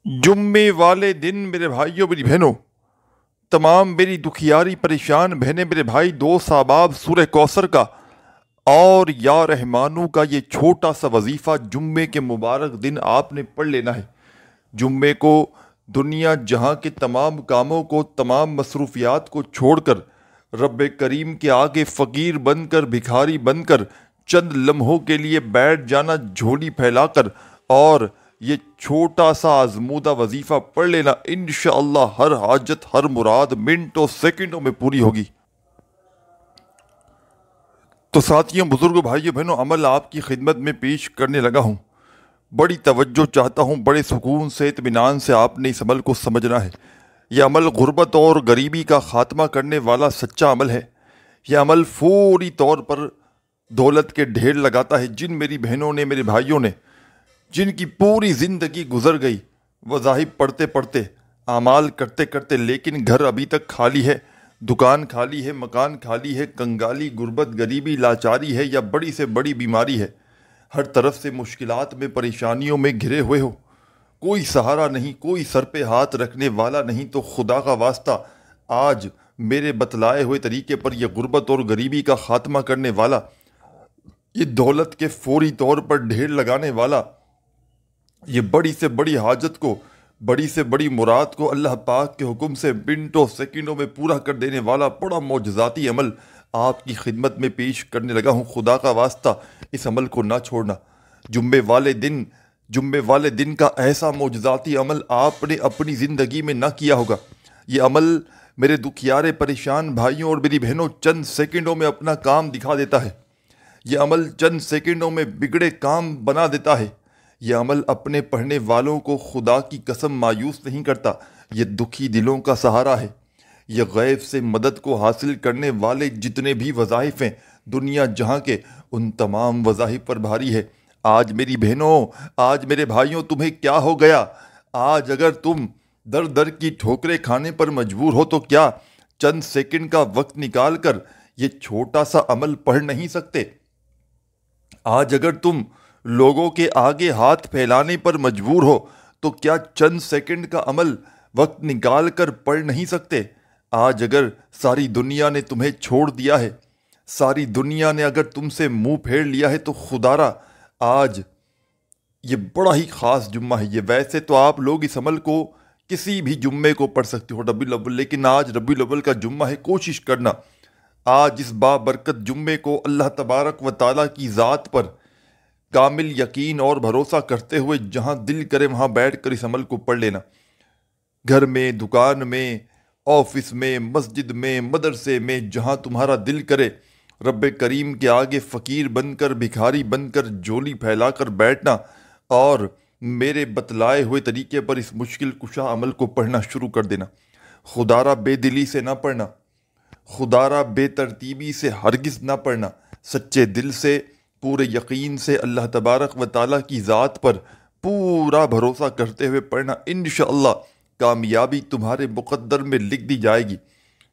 جمعے والے دن میرے بھائیوں میری بہنوں، تمام میری دکھیاری پریشان بہنیں میرے بھائی دوست احباب، سورہ کوثر کا اور یا رحمانو کا یہ چھوٹا سا وظیفہ جمعے کے مبارک دن آپ نے پڑھ لینا ہے۔ جمعے کو دنیا جہاں کے تمام کاموں کو، تمام مصروفیات کو چھوڑ کر رب کریم کے آگے فقیر بن کر، بھکاری بن کر چند لمحوں کے لیے بیٹھ جانا، جھولی پھیلا کر، اور یہ چھوٹا سا آزمودہ وظیفہ پڑھ لینا، انشاءاللہ ہر حاجت، ہر مراد منٹوں سیکنڈوں میں پوری ہوگی۔ تو ساتھیوں، بزرگوں، بھائیوں، بہنوں، عمل آپ کی خدمت میں پیش کرنے لگا ہوں۔ بڑی توجہ چاہتا ہوں، بڑے سکون سے، اطمینان سے آپ نے اس عمل کو سمجھنا ہے۔ یہ عمل غربت اور غریبی کا خاتمہ کرنے والا سچا عمل ہے۔ یہ عمل فوری طور پر دولت کے ڈھیر لگاتا ہے۔ جن میری بہنوں نے، میرے بھائیوں نے، جن کی پوری زندگی گزر گئی وظائف پڑھتے پڑھتے، اعمال کرتے کرتے، لیکن گھر ابھی تک خالی ہے، دکان خالی ہے، مکان خالی ہے، کنگالی، غربت، غریبی، لاچاری ہے یا بڑی سے بڑی بیماری ہے، ہر طرف سے مشکلات میں، پریشانیوں میں گھرے ہوئے ہو، کوئی سہارا نہیں، کوئی سر پہ ہاتھ رکھنے والا نہیں، تو خدا کا واسطہ آج میرے بتلائے ہوئے طریقے پر یہ غربت اور غریبی کا خاتمہ کرنے والا، یہ دولت کے فوری طور پر ڈھیر لگانے والا، یہ بڑی سے بڑی حاجت کو، بڑی سے بڑی مراد کو اللہ پاک کے حکم سے منٹوں سیکنڈوں میں پورا کر دینے والا بڑا معجزاتی عمل آپ کی خدمت میں پیش کرنے لگا ہوں۔ خدا کا واسطہ اس عمل کو نہ چھوڑنا۔ جمعے والے دن کا ایسا معجزاتی عمل آپ نے اپنی زندگی میں نہ کیا ہوگا۔ یہ عمل میرے دکھیارے پریشان بھائیوں اور میری بہنوں چند سیکنڈوں میں اپنا کام دکھا دیتا ہے۔ یہ عمل چند سیکنڈوں میں بگڑے کام بنا دیتا ہے۔ یہ عمل اپنے پڑھنے والوں کو خدا کی قسم مایوس نہیں کرتا، یہ دکھی دلوں کا سہارا ہے۔ یہ غیب سے مدد کو حاصل کرنے والے جتنے بھی وظائف ہیں دنیا جہاں کے، ان تمام وظائف پر بھاری ہے۔ آج میری بہنوں، آج میرے بھائیوں، تمہیں کیا ہو گیا؟ آج اگر تم در در کی ٹھوکریں کھانے پر مجبور ہو تو کیا چند سیکنڈ کا وقت نکال کر یہ چھوٹا سا عمل پڑھ نہیں سکتے؟ آج اگر تم لوگوں کے آگے ہاتھ پھیلانے پر مجبور ہو تو کیا چند سیکنڈ کا عمل وقت نکال کر پڑھ نہیں سکتے؟ آج اگر ساری دنیا نے تمہیں چھوڑ دیا ہے، ساری دنیا نے اگر تم سے منہ پھیر لیا ہے، تو خدا را آج یہ بڑا ہی خاص جمعہ ہے۔ یہ ویسے تو آپ لوگ اس عمل کو کسی بھی جمعے کو پڑھ سکتے ہو، ربیع الاول، لیکن آج ربیع الاول کا جمعہ ہے۔ کوشش کرنا آج اس بابرکت جمعے کو اللہ تبارک و تعالیٰ کی ذات پر کامل یقین اور بھروسہ کرتے ہوئے جہاں دل کرے وہاں بیٹھ کر اس عمل کو پڑھ لینا۔ گھر میں، دکان میں، آفس میں، مسجد میں، مدرسے میں، جہاں تمہارا دل کرے رب کریم کے آگے فقیر بن کر، بھکاری بن کر، جھولی پھیلا کر بیٹھنا اور میرے بتلائے ہوئے طریقے پر اس مشکل کشا عمل کو پڑھنا شروع کر دینا۔ خدا را بے دلی سے نہ پڑھنا، خدا را بے ترتیبی سے ہرگز نہ پڑھنا، سچے دل سے، پورے یقین سے، اللہ تبارک و تعالیٰ کی ذات پر پورا بھروسہ کرتے ہوئے پڑھنا۔ انشاءاللہ کامیابی تمہارے مقدر میں لکھ دی جائے گی۔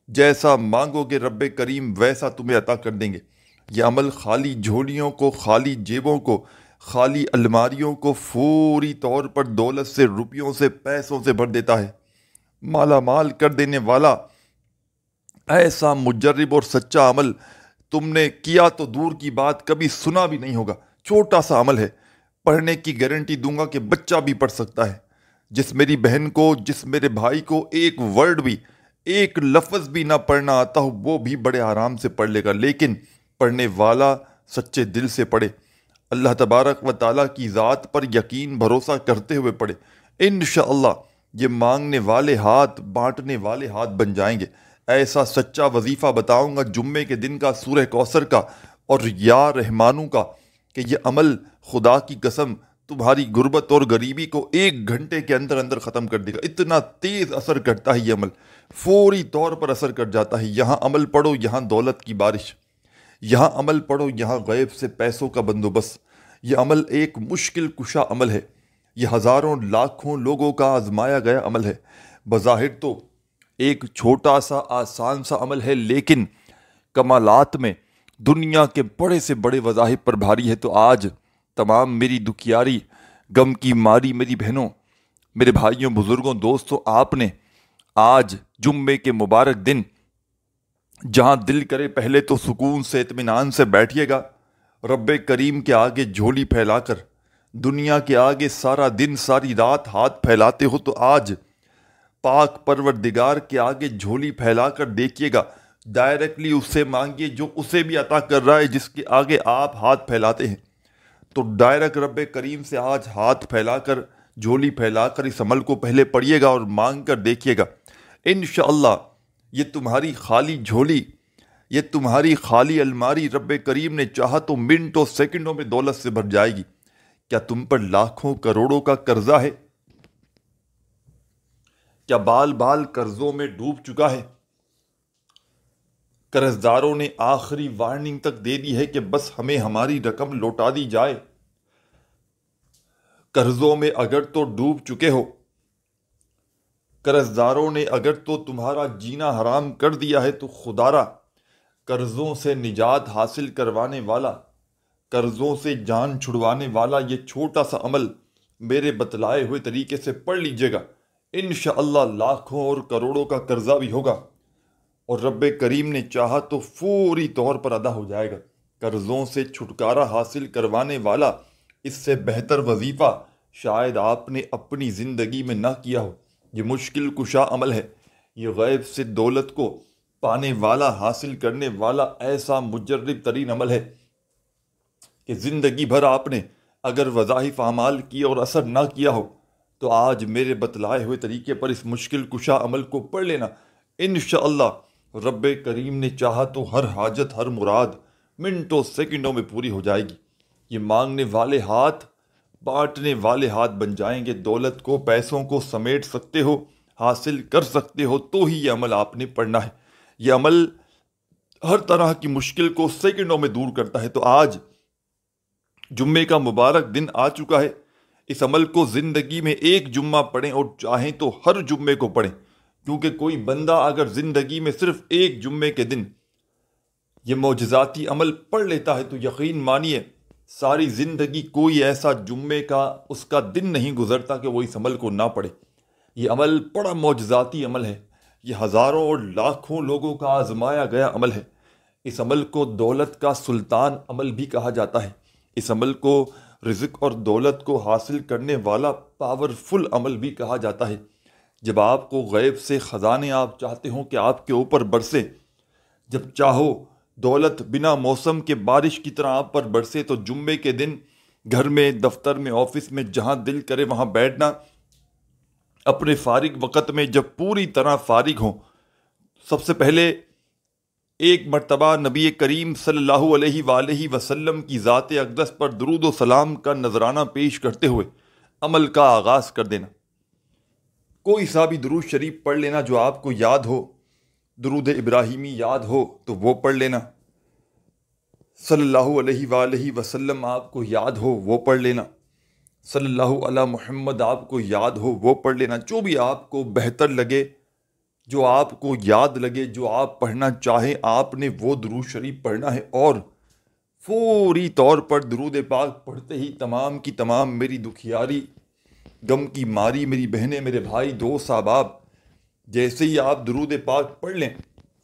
جیسا مانگو گے رب کریم ویسا تمہیں عطا کر دیں گے۔ یہ عمل خالی جھولیوں کو، خالی جیبوں کو، خالی الماریوں کو فوری طور پر دولت سے، روپیوں سے، پیسوں سے بھر دیتا ہے۔ مالا مال کر دینے والا ایسا مجرب اور سچا عمل تم نے کیا تو دور کی بات، کبھی سنا بھی نہیں ہوگا۔ چھوٹا سا عمل ہے، پڑھنے کی گارنٹی دوں گا کہ بچہ بھی پڑھ سکتا ہے۔ جس میری بہن کو، جس میرے بھائی کو ایک ورڈ بھی، ایک لفظ بھی نہ پڑھنا آتا ہو، وہ بھی بڑے آرام سے پڑھ لے گا، لیکن پڑھنے والا سچے دل سے پڑھے، اللہ تبارک و تعالیٰ کی ذات پر یقین بھروسہ کرتے ہوئے پڑھے۔ انشاءاللہ یہ مانگنے والے ہاتھ بانٹنے والے ہاتھ بن جائیں گے۔ ایسا سچا وظیفہ بتاؤں گا جمعے کے دن کا، سورہ کوثر کا اور یا رحمانو کا، کہ یہ عمل خدا کی قسم تمہاری غربت اور غریبی کو 1 گھنٹے کے اندر اندر ختم کر دے گا۔ اتنا تیز اثر کرتا ہے یہ عمل، فوری طور پر اثر کر جاتا ہے۔ یہاں عمل پڑھو، یہاں دولت کی بارش، یہاں عمل پڑھو، یہاں غیب سے پیسوں کا بندوبست۔ یہ عمل ایک مشکل کشا عمل ہے، یہ ہزاروں لاکھوں لوگوں کا آزمایا گیا عمل ہے۔ بظاہر تو ایک چھوٹا سا آسان سا عمل ہے، لیکن کمالات میں دنیا کے بڑے سے بڑے وظائف پر بھاری ہے۔ تو آج تمام میری دکھیاری، غم کی ماری میری بہنوں، میرے بھائیوں بزرگوں دوستوں، آپ نے آج جمعے کے مبارک دن جہاں دل کرے پہلے تو سکون سے اطمینان سے بیٹھیے گا، رب کریم کے آگے جھولی پھیلا کر دنیا کے آگے سارا دن ساری رات ہاتھ پھیلاتے ہو، تو آج پاک پروردگار کے آگے جھولی پھیلا کر دیکھیے گا، ڈائریکٹلی اس سے مانگیے جو اسے بھی عطا کر رہا ہے جس کے آگے آپ ہاتھ پھیلاتے ہیں۔ تو ڈائریکٹ رب کریم سے آج ہاتھ پھیلا کر جھولی پھیلا کر اس عمل کو پہلے پڑھیے گا اور مانگ کر دیکھیے گا، انشاءاللہ یہ تمہاری خالی جھولی، یہ تمہاری خالی الماری رب کریم نے چاہا تو منٹوں سیکنڈوں میں دولت سے بھر جائے گی۔ کیا تم پر لاکھوں کروڑوں کا قرضہ ہے؟ کیا بال بال قرضوں میں ڈوب چکا ہے؟ قرض داروں نے آخری وارننگ تک دے دی ہے کہ بس ہمیں ہماری رقم لوٹا دی جائے۔ قرضوں میں اگر تو ڈوب چکے ہو، قرض داروں نے اگر تو تمہارا جینا حرام کر دیا ہے، تو خدارا قرضوں سے نجات حاصل کروانے والا، قرضوں سے جان چھڑوانے والا یہ چھوٹا سا عمل میرے بتلائے ہوئے طریقے سے پڑھ لیجئے گا، انشاءاللہ لاکھوں اور کروڑوں کا قرضہ بھی ہوگا اور رب کریم نے چاہا تو فوری طور پر ادا ہو جائے گا۔ قرضوں سے چھٹکارا حاصل کروانے والا اس سے بہتر وظیفہ شاید آپ نے اپنی زندگی میں نہ کیا ہو۔ یہ مشکل کشا عمل ہے، یہ غیب سے دولت کو پانے والا، حاصل کرنے والا ایسا مجرب ترین عمل ہے کہ زندگی بھر آپ نے اگر وظائف اعمال کیے اور اثر نہ کیا ہو تو آج میرے بتلائے ہوئے طریقے پر اس مشکل کشا عمل کو پڑھ لینا، انشاءاللہ رب کریم نے چاہا تو ہر حاجت، ہر مراد منٹوں سیکنڈوں میں پوری ہو جائے گی۔ یہ مانگنے والے ہاتھ بانٹنے والے ہاتھ بن جائیں گے۔ دولت کو، پیسوں کو سمیٹ سکتے ہو، حاصل کر سکتے ہو تو ہی یہ عمل آپ نے پڑھنا ہے۔ یہ عمل ہر طرح کی مشکل کو سیکنڈوں میں دور کرتا ہے۔ تو آج جمعے کا مبارک دن آ چکا ہے، اس عمل کو زندگی میں ایک جمعہ پڑھیں اور چاہیں تو ہر جمعے کو پڑھیں، کیونکہ کوئی بندہ اگر زندگی میں صرف ایک جمعے کے دن یہ معجزاتی عمل پڑھ لیتا ہے تو یقین مانیے ساری زندگی کوئی ایسا جمعے کا اس کا دن نہیں گزرتا کہ وہ اس عمل کو نہ پڑھے۔ یہ عمل بڑا معجزاتی عمل ہے، یہ ہزاروں اور لاکھوں لوگوں کا آزمایا گیا عمل ہے۔ اس عمل کو دولت کا سلطان عمل بھی کہا جاتا ہے، اس عمل کو رزق اور دولت کو حاصل کرنے والا پاورفل عمل بھی کہا جاتا ہے۔ جب آپ کو غیب سے خزانے آپ چاہتے ہوں کہ آپ کے اوپر برسے، جب چاہو دولت بنا موسم کے بارش کی طرح آپ پر برسے، تو جمعے کے دن گھر میں، دفتر میں، آفس میں، جہاں دل کرے وہاں بیٹھنا، اپنے فارغ وقت میں جب پوری طرح فارغ ہوں، سب سے پہلے ایک مرتبہ نبی کریم صلی اللہ علیہ وآلہ وسلم کی ذات اقدس پر درود و سلام کا نذرانہ پیش کرتے ہوئے عمل کا آغاز کر دینا۔ کوئی سا بھی درود شریف پڑھ لینا جو آپ کو یاد ہو، درود ابراہیمی یاد ہو تو وہ پڑھ لینا، صلی اللہ علیہ وآلہ وسلم آپ کو یاد ہو وہ پڑھ لینا، صلی اللہ علی محمد آپ کو یاد ہو وہ پڑھ لینا، جو بھی آپ کو بہتر لگے، جو آپ کو یاد لگے، جو آپ پڑھنا چاہیں، آپ نے وہ درود شریف پڑھنا ہے۔ اور فوری طور پر درود پاک پڑھتے ہی تمام کی تمام میری دکھیاری، غم کی ماری میری بہنیں، میرے بھائی، دوست، احباب، جیسے ہی آپ درود پاک پڑھ لیں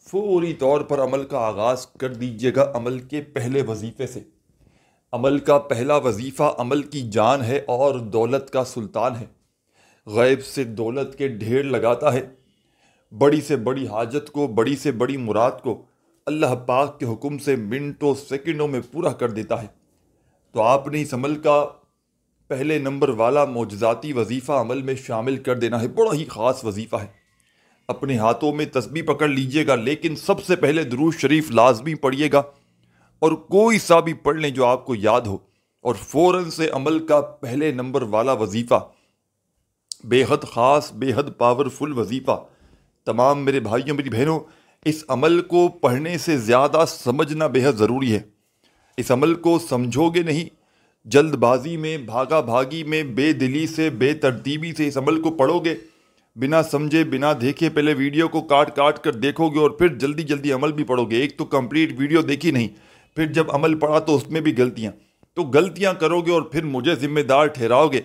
فوری طور پر عمل کا آغاز کر دیجیے گا عمل کے پہلے وظیفے سے۔ عمل کا پہلا وظیفہ عمل کی جان ہے اور دولت کا سلطان ہے۔ غیب سے دولت کے ڈھیر لگاتا ہے، بڑی سے بڑی حاجت کو، بڑی سے بڑی مراد کو اللہ پاک کے حکم سے منٹوں سیکنڈوں میں پورا کر دیتا ہے۔ تو آپ نے اس عمل کا پہلے نمبر والا معجزاتی وظیفہ عمل میں شامل کر دینا ہے۔ بڑا ہی خاص وظیفہ ہے۔ اپنے ہاتھوں میں تسبیح پکڑ لیجئے گا، لیکن سب سے پہلے درود شریف لازمی پڑھیے گا، اور کوئی سا بھی پڑھ لیں جو آپ کو یاد ہو، اور فوراً سے عمل کا پہلے نمبر والا وظیفہ، بے حد خاص، بے حد پاورفل وظیفہ، تمام میرے بھائیوں، میری بہنوں، اس عمل کو پڑھنے سے زیادہ سمجھنا بے حد ضروری ہے۔ اس عمل کو سمجھو گے نہیں، جلد بازی میں، بھاگا بھاگی میں، بے دلی سے، بے ترتیبی سے اس عمل کو پڑھو گے، بنا سمجھے، بنا دیکھے، پہلے ویڈیو کو کاٹ کاٹ کر دیکھو گے اور پھر جلدی جلدی عمل بھی پڑھو گے۔ ایک تو کمپلیٹ ویڈیو دیکھی نہیں، پھر جب عمل پڑھا تو اس میں بھی غلطیاں، تو غلطیاں کرو گے اور پھر مجھے ذمہ دار ٹھہراؤ گے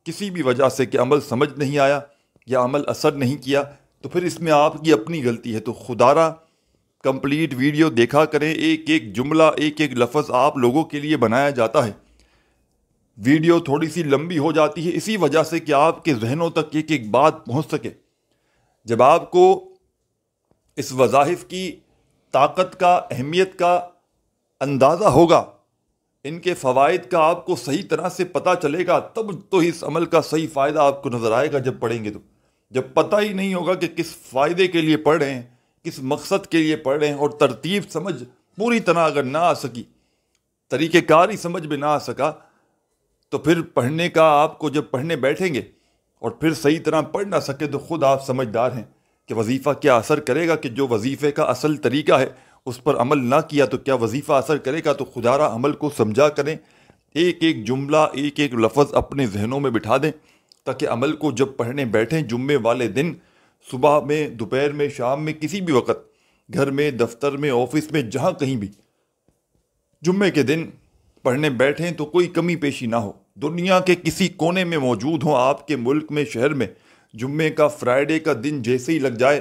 کسی بھی وجہ سے کہ عمل سمجھ نہیں آیا یا عمل اثر نہیں کیا، تو پھر اس میں آپ کی اپنی غلطی ہے۔ تو خدا را کمپلیٹ ویڈیو دیکھا کریں، ایک ایک جملہ ایک ایک لفظ آپ لوگوں کے لیے بنایا جاتا ہے۔ ویڈیو تھوڑی سی لمبی ہو جاتی ہے اسی وجہ سے کہ آپ کے ذہنوں تک ایک ایک بات پہنچ سکے۔ جب آپ کو اس وظائف کی طاقت کا، اہمیت کا اندازہ ہوگا، ان کے فوائد کا آپ کو صحیح طرح سے پتہ چلے گا، تب تو اس عمل کا صحیح فائدہ آپ کو نظر آئے گا جب پڑھیں گے۔ تو جب پتہ ہی نہیں ہوگا کہ کس فائدے کے لیے پڑھ رہے ہیں، کس مقصد کے لیے پڑھ رہے ہیں، اور ترتیب سمجھ پوری طرح اگر نہ آ سکی، طریقہ کار ہی سمجھ میں نہ آ سکا، تو پھر پڑھنے کا آپ کو جب پڑھنے بیٹھیں گے اور پھر صحیح طرح پڑھ نہ سکے، تو خود آپ سمجھدار ہیں کہ وظیفہ کیا اثر کرے گا، کہ جو وظیفے کا اصل طریقہ ہے اس پر عمل نہ کیا تو کیا وظیفہ اثر کرے گا۔ تو خدا را عمل کو سمجھا کریں، ایک ایک جملہ ایک ایک لفظ اپنے ذہنوں میں بٹھا دیں، تاکہ عمل کو جب پڑھنے بیٹھیں جمعے والے دن، صبح میں، دوپہر میں، شام میں، کسی بھی وقت، گھر میں، دفتر میں، آفس میں، جہاں کہیں بھی جمعے کے دن پڑھنے بیٹھیں تو کوئی کمی پیشی نہ ہو۔ دنیا کے کسی کونے میں موجود ہوں، آپ کے ملک میں، شہر میں، جمعے کا، فرائیڈے کا دن جیسے ہی لگ جائے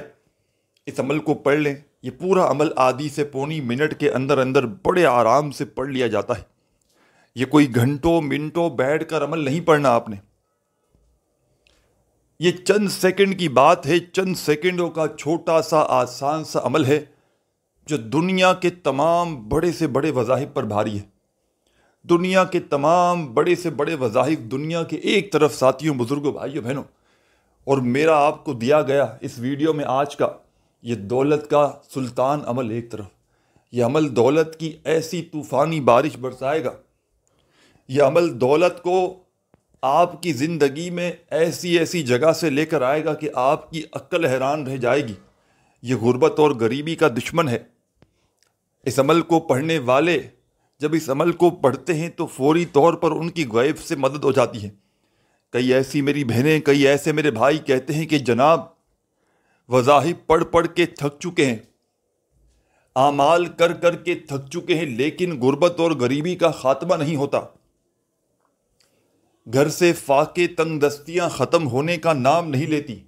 اس عمل کو پڑھ لیں۔ یہ پورا عمل آدھی سے پونی منٹ کے اندر اندر بڑے آرام سے پڑھ لیا جاتا ہے۔ یہ کوئی گھنٹوں منٹوں بیٹھ کر عمل نہیں پڑھنا آپ نے، یہ چند سیکنڈ کی بات ہے، چند سیکنڈوں کا چھوٹا سا آسان سا عمل ہے جو دنیا کے تمام بڑے سے بڑے وظائف پر بھاری ہے۔ دنیا کے تمام بڑے سے بڑے وظائف دنیا کے ایک طرف، ساتھیوں، بزرگوں، بھائیوں، بہنوں، اور میرا آپ کو دیا گیا اس ویڈیو میں آج کا یہ دولت کا سلطان عمل ایک طرف، یہ عمل دولت کی ایسی طوفانی بارش برسائے گا، یہ عمل دولت کو آپ کی زندگی میں ایسی ایسی جگہ سے لے کر آئے گا کہ آپ کی عقل حیران رہ جائے گی۔ یہ غربت اور غریبی کا دشمن ہے۔ اس عمل کو پڑھنے والے جب اس عمل کو پڑھتے ہیں تو فوری طور پر ان کی غیب سے مدد ہو جاتی ہے۔ کئی ایسی میری بہنیں، کئی ایسے میرے بھائی کہتے ہیں کہ جناب وظائف پڑھ پڑھ کے تھک چکے ہیں، اعمال کر کر کے تھک چکے ہیں، لیکن غربت اور غریبی کا خاتمہ نہیں ہوتا، گھر سے فاقے تنگ دستیاں ختم ہونے کا نام نہیں لیتی۔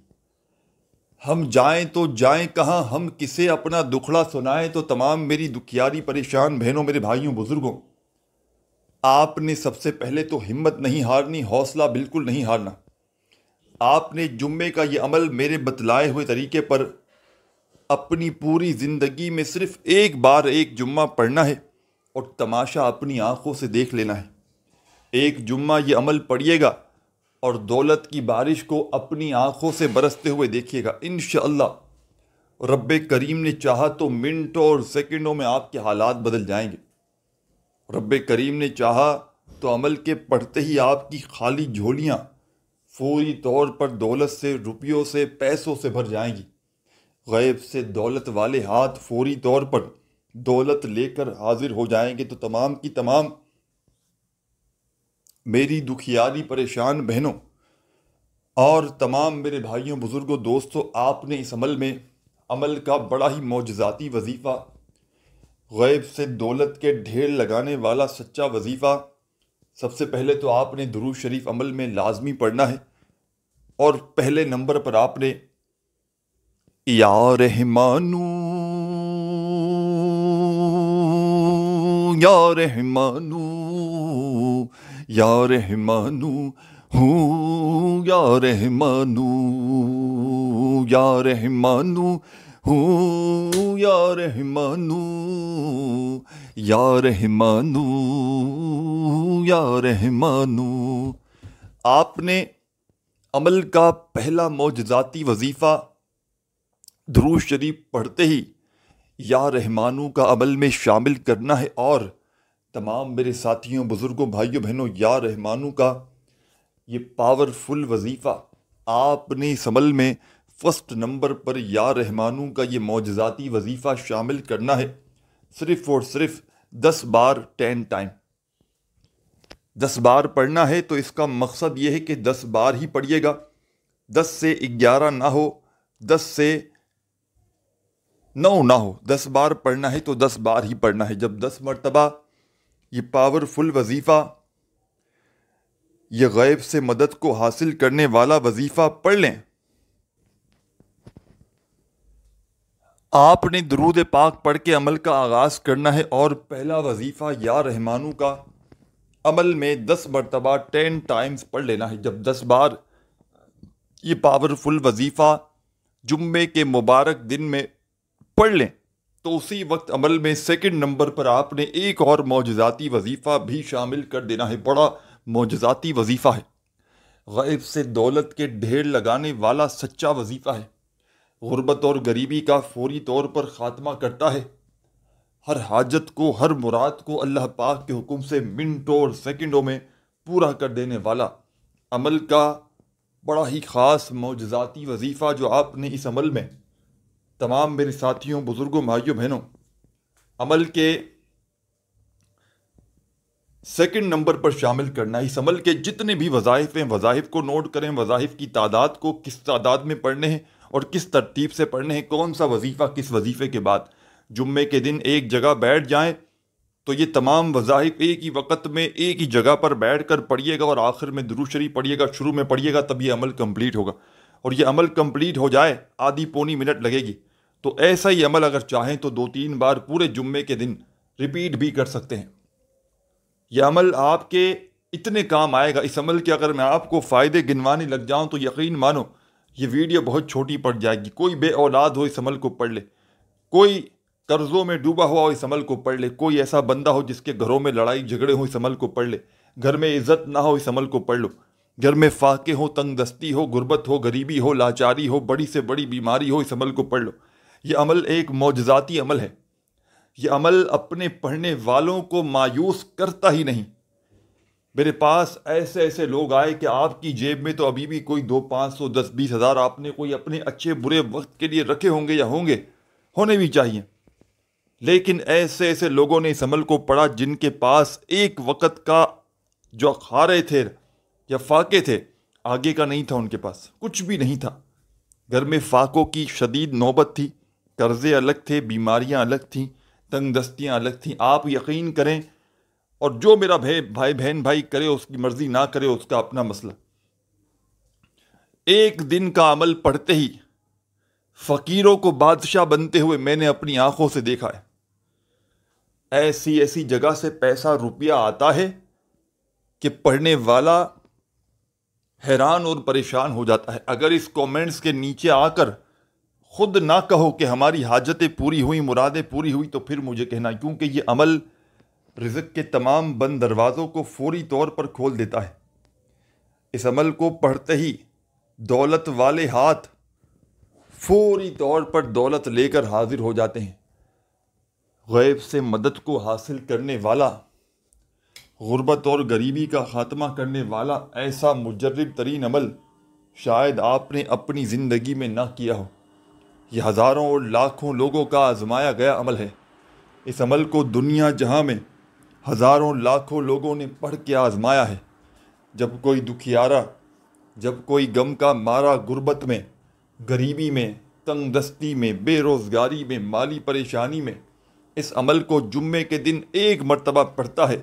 ہم جائیں تو جائیں کہاں، ہم کسے اپنا دکھڑا سنائیں۔ تو تمام میری دکھیاری پریشان بہنوں، میرے بھائیوں، بزرگوں، آپ نے سب سے پہلے تو ہمت نہیں ہارنی، حوصلہ بالکل نہیں ہارنا۔ آپ نے جمعے کا یہ عمل میرے بتلائے ہوئے طریقے پر اپنی پوری زندگی میں صرف ایک بار ایک جمعہ پڑھنا ہے اور تماشا اپنی آنکھوں سے دیکھ لینا ہے۔ ایک جمعہ یہ عمل پڑھیے گا اور دولت کی بارش کو اپنی آنکھوں سے برستے ہوئے دیکھیے گا۔ انشاءاللہ رب کریم نے چاہا تو منٹوں اور سیکنڈوں میں آپ کے حالات بدل جائیں گے۔ رب کریم نے چاہا تو عمل کے پڑھتے ہی آپ کی خالی جھولیاں فوری طور پر دولت سے، روپیوں سے، پیسوں سے بھر جائیں گی۔ غیب سے دولت والے ہاتھ فوری طور پر دولت لے کر حاضر ہو جائیں گے۔ تو تمام کی تمام میری دکھیاری پریشان بہنوں اور تمام میرے بھائیوں، بزرگوں، دوستوں، آپ نے اس عمل کا بڑا ہی معجزاتی وظیفہ، غیب سے دولت کے ڈھیر لگانے والا سچا وظیفہ، سب سے پہلے تو آپ نے درود شریف عمل میں لازمی پڑھنا ہے، اور پہلے نمبر پر آپ نے یا رحمانو یا رحمانو یا رحمانو ہوں یا رحمانو یا رحمانو ہوں یا رحمانو یا رحمانو یا رحمانو۔ آپ نے عمل کا پہلا معجزاتی وظیفہ درود شریف پڑھتے ہی یا رحمانو کا عمل میں شامل کرنا ہے، اور تمام میرے ساتھیوں، بزرگوں، بھائیوں، بہنوں، یا رحمانو کا یہ پاورفل وظیفہ آپ نے اس عمل میں فرسٹ نمبر پر یا رحمانو کا یہ معجزاتی وظیفہ شامل کرنا ہے، صرف اور صرف 10 بار 10 ٹائم 10 بار پڑھنا ہے۔ تو اس کا مقصد یہ ہے کہ 10 بار ہی پڑھیے گا، 10 سے 11 نہ ہو، 10 سے 9 نہ ہو، 10 بار پڑھنا ہے تو 10 بار ہی پڑھنا ہے۔ جب 10 مرتبہ یہ پاورفل وظیفہ یہ غیب سے مدد کو حاصل کرنے والا وظیفہ پڑھ لیں۔ آپ نے درود پاک پڑھ کے عمل کا آغاز کرنا ہے، اور پہلا وظیفہ یا رحمانو کا عمل میں 10 مرتبہ 10 ٹائمز پڑھ لینا ہے۔ جب 10 بار یہ پاورفل وظیفہ جمعے کے مبارک دن میں پڑھ لیں تو اسی وقت عمل میں سیکنڈ نمبر پر آپ نے ایک اور معجزاتی وظیفہ بھی شامل کر دینا ہے۔ بڑا معجزاتی وظیفہ ہے، غیب سے دولت کے ڈھیر لگانے والا سچا وظیفہ ہے، غربت اور غریبی کا فوری طور پر خاتمہ کرتا ہے، ہر حاجت کو، ہر مراد کو اللہ پاک کے حکم سے منٹوں اور سیکنڈوں میں پورا کر دینے والا عمل کا بڑا ہی خاص معجزاتی وظیفہ جو آپ نے اس عمل میں تمام میرے ساتھیوں، بزرگوں، بھائیوں، بہنوں، عمل کے سیکنڈ نمبر پر شامل کرنا ہے۔ اس عمل کے جتنے بھی وظائف ہیں، وظائف کو نوٹ کریں، وظائف کی تعداد کو، کس تعداد میں پڑھنے ہیں اور کس ترتیب سے پڑھنے ہیں، کون سا وظیفہ کس وظیفے کے بعد۔ جمعے کے دن ایک جگہ بیٹھ جائیں تو یہ تمام وظائف ایک ہی وقت میں ایک ہی جگہ پر بیٹھ کر پڑھیے گا، اور آخر میں درود شریف پڑھیے گا، شروع میں پڑھیے گا، تب یہ عمل کمپلیٹ ہوگا۔ اور یہ عمل کمپلیٹ ہو جائے آدھی پونی منٹ لگے گی، تو ایسا ہی عمل اگر چاہیں تو 2-3 بار پورے جمعے کے دن ریپیٹ بھی کر سکتے ہیں۔ یہ عمل آپ کے اتنے کام آئے گا، اس عمل کے اگر میں آپ کو فائدے گنوانے لگ جاؤں تو یقین مانو یہ ویڈیو بہت چھوٹی پڑ جائے گی۔ کوئی بے اولاد ہو اس عمل کو پڑھ لے، کوئی قرضوں میں ڈوبا ہوا ہو اس عمل کو پڑھ لے، کوئی ایسا بندہ ہو جس کے گھروں میں لڑائی جھگڑے ہوں اس عمل کو پڑھ لے، گھر میں عزت نہ ہو اس عمل کو پڑھ لو، گھر میں فاقے ہو، تنگ دستی ہو، غربت ہو، غریبی ہو، لاچاری ہو، بڑی سے بڑی بیماری ہو، اس عمل کو پڑھ لو۔ یہ عمل ایک معجزاتی عمل ہے۔ یہ عمل اپنے پڑھنے والوں کو مایوس کرتا ہی نہیں۔ میرے پاس ایسے ایسے لوگ آئے کہ آپ کی جیب میں تو ابھی بھی کوئی 200-500 10-20 ہزار آپ نے کوئی اپنے اچھے برے وقت کے لیے رکھے ہوں گے، یا ہوں گے، ہونے بھی چاہیے، لیکن ایسے ایسے لوگوں نے اس عمل کو پڑھا جن کے پاس ایک وقت کا جو خارے تھے یا فاقے تھے، آگے کا نہیں تھا، ان کے پاس کچھ بھی نہیں تھا، گھر میں فاقوں کی شدید نوبت تھی، قرضے الگ تھے، بیماریاں الگ تھیں، تنگ دستیاں الگ تھیں۔ آپ یقین کریں، اور جو میرا بھائی بہن کرے، اس کی مرضی، نہ کرے اس کا اپنا مسئلہ، ایک دن کا عمل پڑھتے ہی فقیروں کو بادشاہ بنتے ہوئے میں نے اپنی آنکھوں سے دیکھا ہے۔ ایسی ایسی جگہ سے پیسہ روپیہ آتا ہے کہ پڑھنے والا حیران اور پریشان ہو جاتا ہے۔ اگر اس کومنٹس کے نیچے آ کر خود نہ کہو کہ ہماری حاجتیں پوری ہوئیں، مرادیں پوری ہوئی، تو پھر مجھے کہنا، کیونکہ یہ عمل رزق کے تمام بند دروازوں کو فوری طور پر کھول دیتا ہے۔ اس عمل کو پڑھتے ہی دولت والے ہاتھ فوری طور پر دولت لے کر حاضر ہو جاتے ہیں۔ غیب سے مدد کو حاصل کرنے والا، غربت اور غریبی کا خاتمہ کرنے والا ایسا مجرب ترین عمل شاید آپ نے اپنی زندگی میں نہ کیا ہو۔ یہ ہزاروں اور لاکھوں لوگوں کا آزمایا گیا عمل ہے۔ اس عمل کو دنیا جہاں میں ہزاروں لاکھوں لوگوں نے پڑھ کے آزمایا ہے۔ جب کوئی دکھیارا، جب کوئی غم کا مارا غربت میں، غریبی میں، تنگ دستی میں، بے روزگاری میں، مالی پریشانی میں اس عمل کو جمعے کے دن ایک مرتبہ پڑھتا ہے،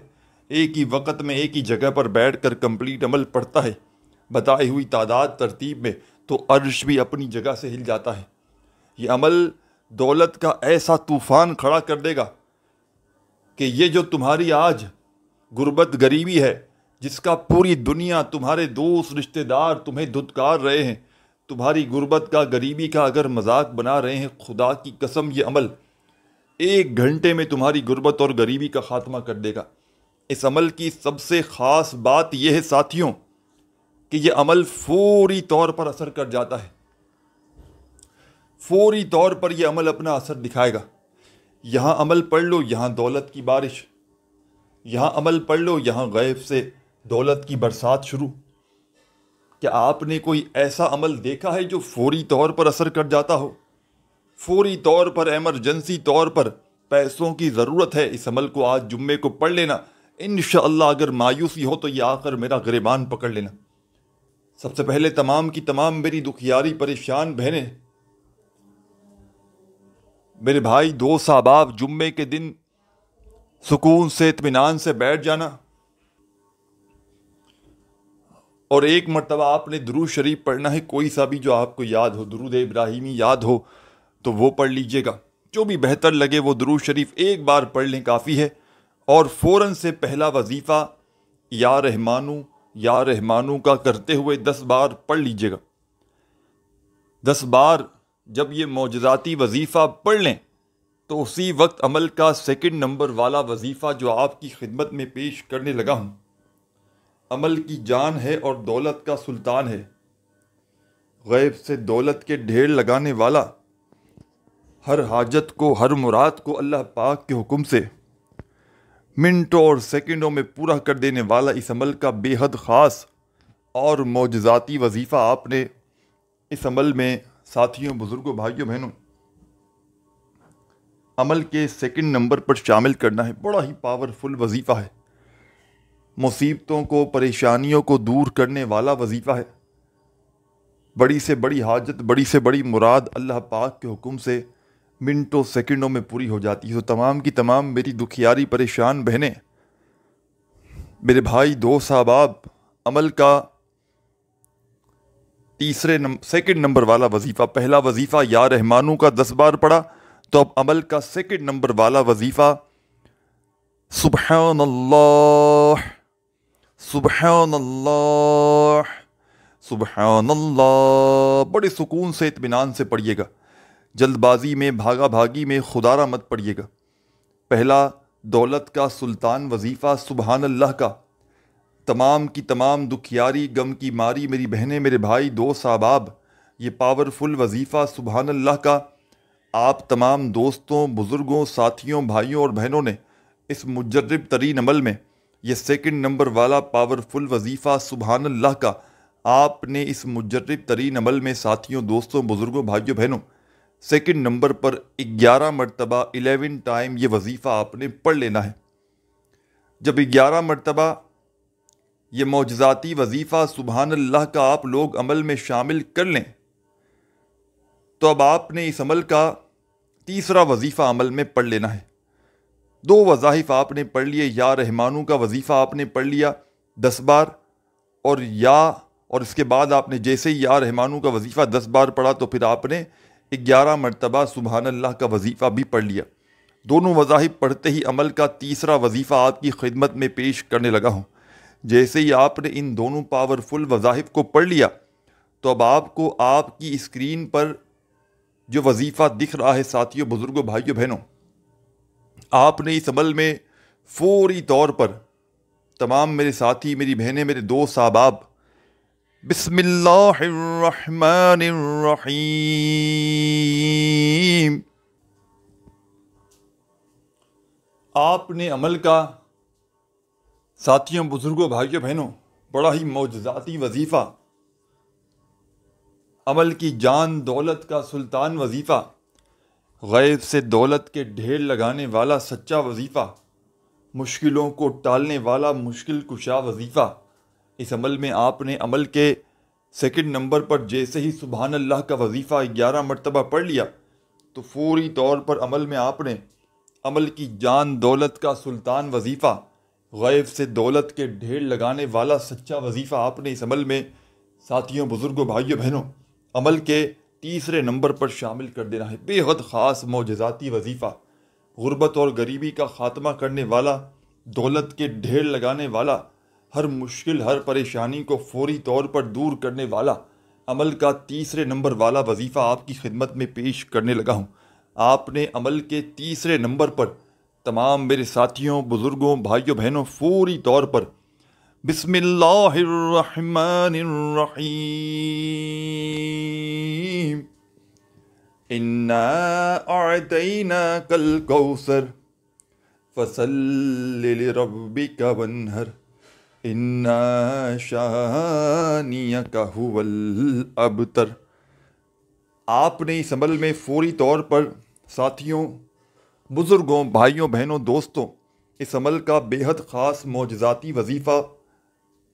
ایک ہی وقت میں ایک ہی جگہ پر بیٹھ کر کمپلیٹ عمل پڑھتا ہے، بتائی ہوئی تعداد ترتیب میں، تو عرش بھی اپنی جگہ سے ہل جاتا ہے۔ یہ عمل دولت کا ایسا طوفان کھڑا کر دے گا کہ یہ جو تمہاری آج غربت غریبی ہے، جس کا پوری دنیا، تمہارے دوست رشتہ دار تمہیں دھتکار رہے ہیں، تمہاری غربت کا، غریبی کا اگر مذاق بنا رہے ہیں، خدا کی قسم یہ عمل 1 گھنٹے میں تمہاری غربت اور غریبی کا خاتمہ کر دے گا۔ اس عمل کی سب سے خاص بات یہ ہے ساتھیوں کہ یہ عمل فوری طور پر اثر کر جاتا ہے، فوری طور پر یہ عمل اپنا اثر دکھائے گا۔ یہاں عمل پڑھ لو، یہاں دولت کی بارش، یہاں عمل پڑھ لو، یہاں غیب سے دولت کی برسات شروع۔ کیا آپ نے کوئی ایسا عمل دیکھا ہے جو فوری طور پر اثر کر جاتا ہو؟ فوری طور پر، ایمرجنسی طور پر پیسوں کی ضرورت ہے، اس عمل کو آج جمعے کو پڑھ لینا۔ انشاءاللہ اگر مایوسی ہو تو یہ آ کر میرا گریبان پکڑ لینا۔ سب سے پہلے تمام کی تمام میری دکھیاری پریشان بہنیں، میرے بھائی، دوست، احباب، جمعے کے دن سکون سے، اطمینان سے بیٹھ جانا۔ اور ایک مرتبہ آپ نے درود شریف پڑھنا ہے، کوئی سا بھی جو آپ کو یاد ہو، درود ابراہیمی یاد ہو تو وہ پڑھ لیجئے گا، جو بھی بہتر لگے وہ درود شریف ایک بار پڑھ لیں کافی ہے۔ اور فوراً سے پہلا وظیفہ یا رحمانو کا کرتے ہوئے 10 بار پڑھ لیجئے گا۔ 10 بار جب یہ معجزاتی وظیفہ پڑھ لیں تو اسی وقت عمل کا سیکنڈ نمبر والا وظیفہ جو آپ کی خدمت میں پیش کرنے لگا ہوں، عمل کی جان ہے اور دولت کا سلطان ہے، غیب سے دولت کے ڈھیر لگانے والا، ہر حاجت کو، ہر مراد کو اللہ پاک کے حکم سے منٹوں اور سیکنڈوں میں پورا کر دینے والا اس عمل کا بے حد خاص اور معجزاتی وظیفہ آپ نے اس عمل میں ساتھیوں، بزرگوں، بھائیوں، بہنوں عمل کے سیکنڈ نمبر پر شامل کرنا ہے۔ بڑا ہی پاورفل وظیفہ ہے، مصیبتوں کو، پریشانیوں کو دور کرنے والا وظیفہ ہے۔ بڑی سے بڑی حاجت، بڑی سے بڑی مراد اللہ پاک کے حکم سے منٹوں سیکنڈوں میں پوری ہو جاتی ہے۔ تو تمام کی تمام میری دکھیاری پریشان بہنیں، میرے بھائی، دوست، احباب، عمل کا سیکنڈ نمبر والا وظیفہ، پہلا وظیفہ یا رحمانو کا 10 بار پڑھا، تو اب عمل کا سیکنڈ نمبر والا وظیفہ سبحان اللہ، سبحان اللہ، سبحان اللہ، بڑے سکون سے، اطمینان سے پڑھیے گا، جلد بازی میں، بھاگا بھاگی میں خدارہ مت پڑھیے گا۔ پہلا دولت کا سلطان وظیفہ سبحان اللہ کا، تمام کی تمام دکھیاری، غم کی ماری میری بہنیں، میرے بھائی، دوست، احباب، یہ پاورفل وظیفہ سبحان اللہ کا آپ تمام دوستوں، بزرگوں، ساتھیوں، بھائیوں اور بہنوں نے اس مجرب ترین عمل میں یہ سیکنڈ نمبر والا پاورفل وظیفہ سبحان اللہ کا آپ نے اس مجرب ترین عمل میں ساتھیوں، دوستوں، بزرگوں، بھائیوں، بہنوں سیکنڈ نمبر پر 11 مرتبہ 11 ٹائم یہ وظیفہ آپ نے پڑھ لینا ہے۔ جب 11 مرتبہ یہ معجزاتی وظیفہ سبحان اللہ کا آپ لوگ عمل میں شامل کر لیں تو اب آپ نے اس عمل کا تیسرا وظیفہ عمل میں پڑھ لینا ہے۔ 2 وظائف آپ نے پڑھ لیے، یا رحمانو کا وظیفہ آپ نے پڑھ لیا 10 بار، اور اس کے بعد آپ نے جیسے ہی یا رحمانو کا وظیفہ 10 بار پڑھا تو پھر آپ نے 11 مرتبہ سبحان اللہ کا وظیفہ بھی پڑھ لیا۔ دونوں وظائف پڑھتے ہی عمل کا تیسرا وظیفہ آپ کی خدمت میں پیش کرنے لگا ہوں۔ جیسے ہی آپ نے ان دونوں پاورفل وظائف کو پڑھ لیا تو اب آپ کو آپ کی اسکرین پر جو وظیفہ دکھ رہا ہے ساتھیوں، بزرگوں، بھائیوں، بہنوں، آپ نے اس عمل میں فوری طور پر تمام میرے ساتھی، میری بہنیں، میرے دوست، احباب، بسم اللہ الرحمن الرحیم، آپ نے عمل کا ساتھیوں، بزرگوں، بھائیوں، بہنوں بڑا ہی معجزاتی وظیفہ، عمل کی جان، دولت کا سلطان وظیفہ، غیب سے دولت کے ڈھیر لگانے والا سچا وظیفہ، مشکلوں کو ٹالنے والا مشکل کشا وظیفہ، اس عمل میں آپ نے عمل کے سیکنڈ نمبر پر جیسے ہی سبحان اللہ کا وظیفہ 11 مرتبہ پڑھ لیا تو فوری طور پر عمل میں آپ نے عمل کی جان، دولت کا سلطان وظیفہ، غیب سے دولت کے ڈھیر لگانے والا سچا وظیفہ آپ نے اس عمل میں ساتھیوں، بزرگوں، بھائیوں، بہنوں عمل کے تیسرے نمبر پر شامل کر دینا ہے۔ بے حد خاص معجزاتی وظیفہ، غربت اور غریبی کا خاتمہ کرنے والا، دولت کے ڈھیر لگانے والا، ہر مشکل، ہر پریشانی کو فوری طور پر دور کرنے والا عمل کا تیسرے نمبر والا وظیفہ آپ کی خدمت میں پیش کرنے لگا ہوں۔ آپ نے عمل کے تیسرے نمبر پر تمام میرے ساتھیوں، بزرگوں، بھائیوں، بہنوں فوری طور پر بسم اللہ الرحمن الرحیم، انا اعطیناک الکوثر فصل لربک وانحر ان شانئک هو الابتر۔ آپ نے اس عمل میں فوری طور پر ساتھیوں، بزرگوں، بھائیوں، بہنوں، دوستوں اس عمل کا بے حد خاص معجزاتی وظیفہ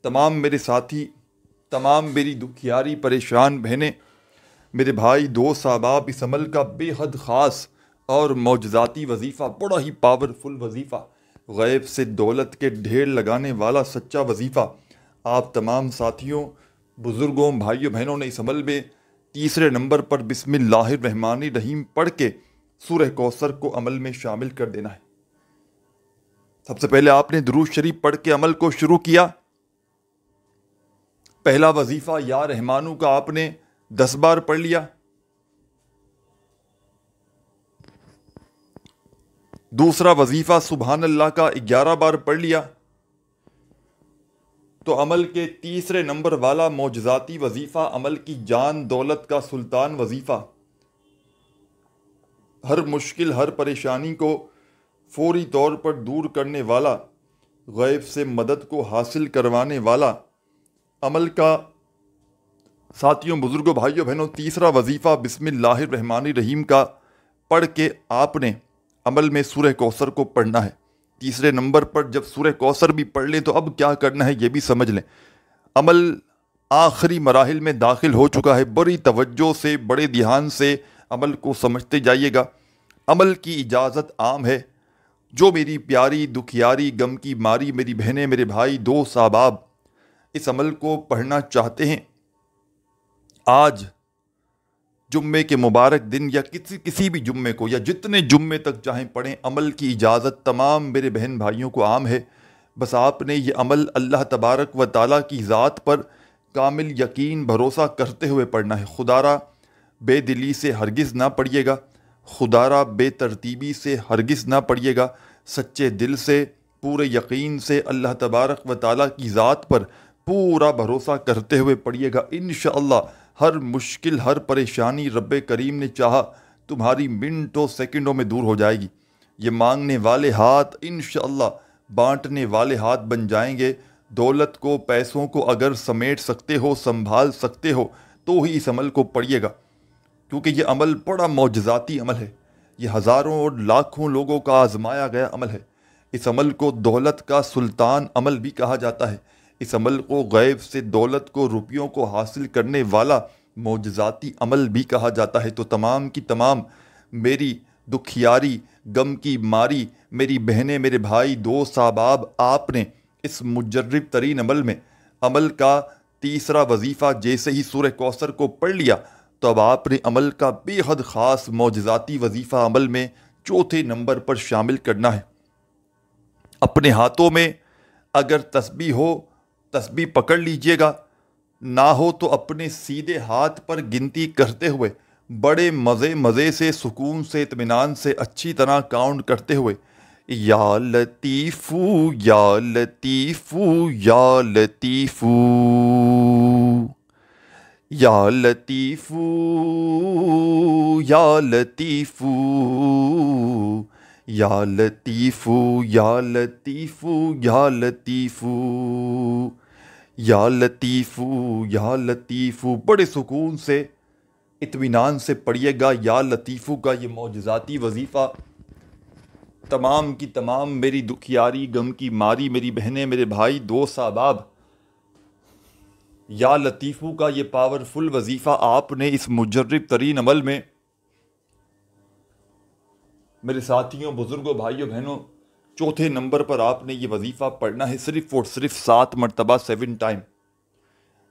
تمام میرے ساتھی، تمام میری دکھیاری پریشان بہنیں، میرے بھائی، دوست، احباب، اس عمل کا بے حد خاص اور معجزاتی وظیفہ، بڑا ہی پاورفل وظیفہ، غیب سے دولت کے ڈھیر لگانے والا سچا وظیفہ آپ تمام ساتھیوں، بزرگوں، بھائیوں بہنوں نے اس عمل میں تیسرے نمبر پر بسم اللہ الرحمن الرحیم پڑھ کے سورہ کوثر کو عمل میں شامل کر دینا ہے۔ سب سے پہلے آپ نے درود شریف پڑھ کے عمل کو شروع کیا۔ پہلا وظیفہ یا رحمانو کا آپ نے 10 بار پڑھ لیا۔ دوسرا وظیفہ سبحان اللہ کا 11 بار پڑھ لیا۔ تو عمل کے تیسرے نمبر والا معجزاتی وظیفہ، عمل کی جان دولت کا سلطان وظیفہ، ہر مشکل ہر پریشانی کو فوری طور پر دور کرنے والا، غیب سے مدد کو حاصل کروانے والا عمل کا ساتھیوں، بزرگوں، بھائیوں بہنوں تیسرا وظیفہ بسم اللہ الرحمن الرحیم کا پڑھ کے آپ نے عمل میں سورہ کوثر کو پڑھنا ہے۔ تیسرے نمبر پر جب سورہ کوثر بھی پڑھ لیں تو اب کیا کرنا ہے یہ بھی سمجھ لیں۔ عمل آخری مراحل میں داخل ہو چکا ہے، بڑی توجہ سے بڑے دھیان سے عمل کو سمجھتے جائیے گا۔ عمل کی اجازت عام ہے۔ جو میری پیاری دکھیاری غم کی ماری میری بہنیں میرے بھائی دوست احباب اس عمل کو پڑھنا چاہتے ہیں، آج جمعے کے مبارک دن یا کسی بھی جمعے کو یا جتنے جمعے تک چاہیں پڑھیں، عمل کی اجازت تمام میرے بہن بھائیوں کو عام ہے۔ بس آپ نے یہ عمل اللہ تبارک و تعالیٰ کی ذات پر کامل یقین بھروسہ کرتے ہوئے پڑھنا ہے۔ خدارا بے دلی سے ہرگز نہ پڑھیے گا، خدارا بے ترتیبی سے ہرگز نہ پڑھیے گا، سچے دل سے پورے یقین سے اللہ تبارک و تعالیٰ کی ذات پر پورا بھروسہ کرتے ہوئے پڑھیے گا۔ انشاءاللہ ہر مشکل ہر پریشانی رب کریم نے چاہا تمہاری منٹوں سیکنڈوں میں دور ہو جائے گی۔ یہ مانگنے والے ہاتھ انشاءاللہ بانٹنے والے ہاتھ بن جائیں گے۔ دولت کو پیسوں کو اگر سمیٹ سکتے ہو سنبھال سکتے ہو تو ہی اس عمل کو پڑھیے گا، کیونکہ یہ عمل بڑا معجزاتی عمل ہے۔ یہ ہزاروں اور لاکھوں لوگوں کا آزمایا گیا عمل ہے۔ اس عمل کو دولت کا سلطان عمل بھی کہا جاتا ہے۔ اس عمل کو غیب سے دولت کو روپیوں کو حاصل کرنے والا معجزاتی عمل بھی کہا جاتا ہے۔ تو تمام کی تمام میری دکھیاری غم کی ماری میری بہنیں میرے بھائی دوست احباب، آپ نے اس مجرب ترین عمل میں عمل کا تیسرا وظیفہ جیسے ہی سورہ کوثر کو پڑھ لیا تو اب آپ نے عمل کا بے حد خاص معجزاتی وظیفہ عمل میں چوتھے نمبر پر شامل کرنا ہے۔ اپنے ہاتھوں میں اگر تسبیح ہو تسبیح پکڑ لیجئے گا، نہ ہو تو اپنے سیدھے ہاتھ پر گنتی کرتے ہوئے بڑے مزے سے سکون سے اطمینان سے اچھی طرح کاؤنٹ کرتے ہوئے یا لطیفو یا لطیفو یا لطیفو یا لطیفو یا لطیفو یا لطیفو یا لطیفو یا لطیفو یا لطیفو یا لطیفو، بڑے سکون سے اطمینان سے پڑھیے گا یا لطیفو کا یہ معجزاتی وظیفہ۔ تمام کی تمام میری دکھیاری غم کی ماری میری بہنیں میرے بھائی دوست احباب، یا لطیفو کا یہ پاورفل وظیفہ آپ نے اس مجرب ترین عمل میں میرے ساتھیوں بزرگوں بھائیوں بہنوں چوتھے نمبر پر آپ نے یہ وظیفہ پڑھنا ہے صرف اور صرف 7 مرتبہ 7 ٹائم۔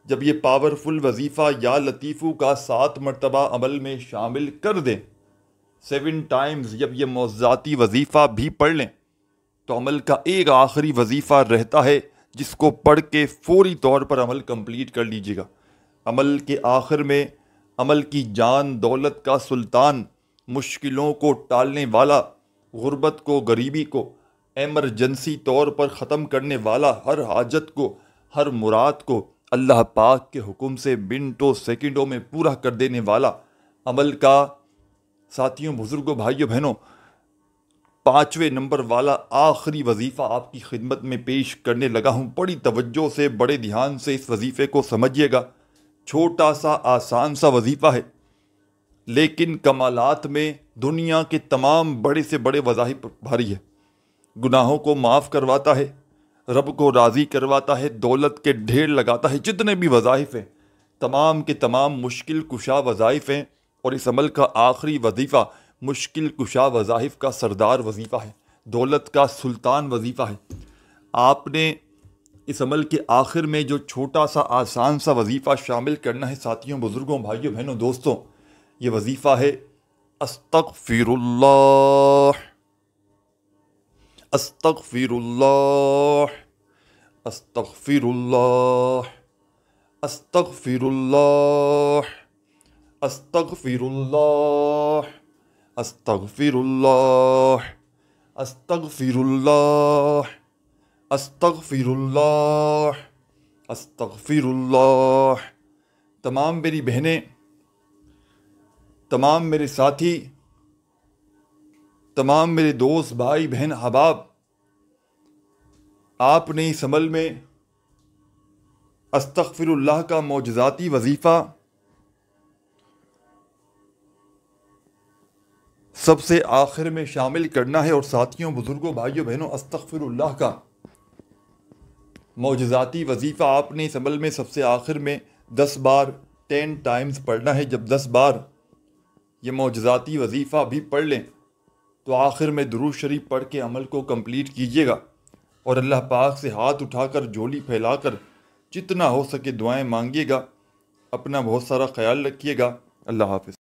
جب یہ پاورفل وظیفہ یا لطیفو کا 7 مرتبہ عمل میں شامل کر دیں، 7 ٹائمز جب یہ معجزاتی وظیفہ بھی پڑھ لیں تو عمل کا ایک آخری وظیفہ رہتا ہے جس کو پڑھ کے فوری طور پر عمل کمپلیٹ کر لیجیے گا۔ عمل کے آخر میں عمل کی جان دولت کا سلطان، مشکلوں کو ٹالنے والا، غربت کو غریبی کو ایمرجنسی طور پر ختم کرنے والا، ہر حاجت کو ہر مراد کو اللہ پاک کے حکم سے منٹوں سیکنڈوں میں پورا کر دینے والا عمل کا ساتھیوں بزرگوں بھائیوں بہنوں 5ویں نمبر والا آخری وظیفہ آپ کی خدمت میں پیش کرنے لگا ہوں۔ بڑی توجہ سے بڑے دھیان سے اس وظیفے کو سمجھیے گا۔ چھوٹا سا آسان سا وظیفہ ہے، لیکن کمالات میں دنیا کے تمام بڑے سے بڑے وظائف بھاری ہے۔ گناہوں کو معاف کرواتا ہے، رب کو راضی کرواتا ہے، دولت کے ڈھیر لگاتا ہے۔ جتنے بھی وظائف ہیں تمام کے تمام مشکل کشا وظائف ہیں، اور اس عمل کا آخری وظیفہ مشکل کشا وظائف کا سردار وظیفہ ہے، دولت کا سلطان وظیفہ ہے۔ آپ نے اس عمل کے آخر میں جو چھوٹا سا آسان سا وظیفہ شامل کرنا ہے ساتھیوں، بزرگوں، بھائیوں، بہنوں، دوستوں، یہ وظیفہ ہے استغفر اللہ، استغفر اللہ، استغفر اللہ، استغفر اللہ، استغفر اللہ، استغفر اللہ، استغفر اللہ، استغفر اللہ، استغفر اللہ۔ تمام میری بہنیں، تمام میرے ساتھی، تمام میرے دوست، بھائی، بہن، احباب، آپ نے اس عمل میں استغفر اللہ کا معجزاتی وظیفہ سب سے آخر میں شامل کرنا ہے، اور ساتھیوں، بزرگوں، بھائیوں، بہنوں، استغفر اللہ کا معجزاتی وظیفہ آپ نے اس عمل میں سب سے آخر میں 10 بار 10 ٹائمز پڑھنا ہے۔ جب 10 بار یہ معجزاتی وظیفہ بھی پڑھ لیں تو آخر میں درود شریف پڑھ کے عمل کو کمپلیٹ کیجیے گا، اور اللہ پاک سے ہاتھ اٹھا کر، جھولی پھیلا کر جتنا ہو سکے دعائیں مانگیے گا۔ اپنا بہت سارا خیال رکھیے گا۔ اللہ حافظ۔